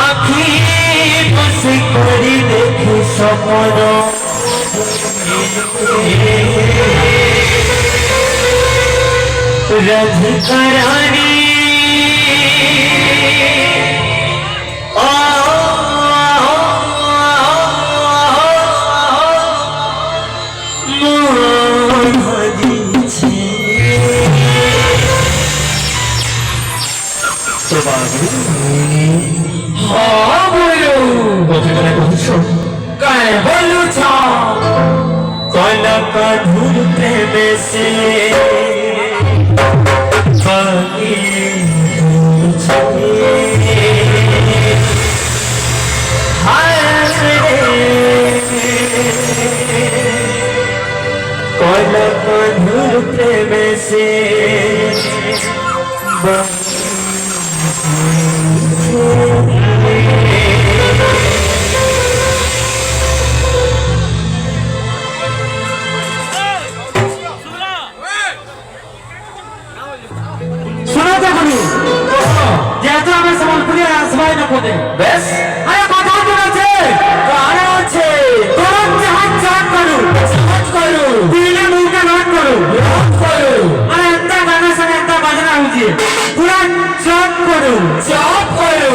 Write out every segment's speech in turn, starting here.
আখি বসে করি দেখি স্বপ্ন রাধিকা রানী कधुर प्रेम से कधुर प्रेम से বেশ আরে কথা বলেছে কারা আছে তোর জাহাজ চাট করু চাট করু দিলে মুখে নট করু নট করু আরে একটা গানা সাথে একটা বাজনা হচ্ছে পুরা চাট করু চাট করু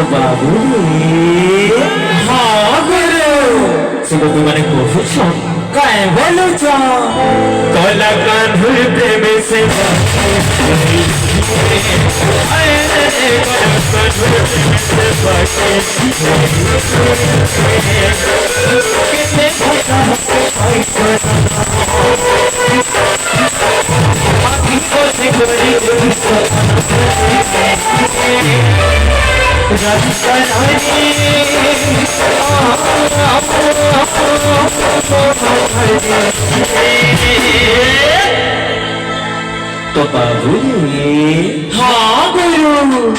बाबू हाँ गुरु सुबह तू मैंने कोशिश काय बोलू चा कला कान्हुर प्रेम से तो बाबू हाँ गुरु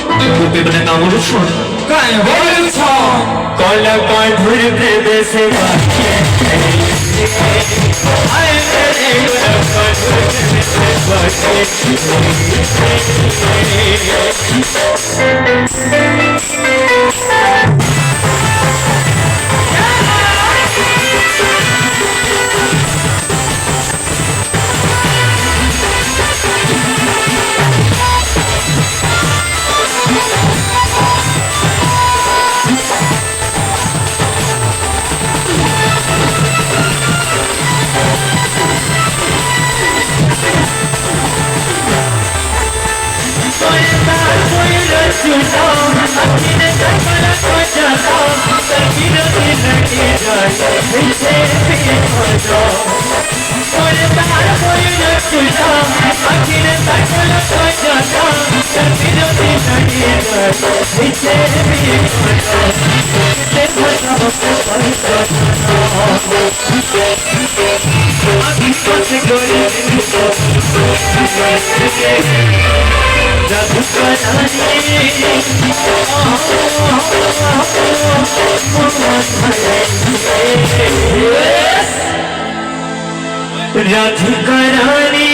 तू मैंने नाम सुन काय बोलू छा कला कान्हुर प्रेम से राधिका रानी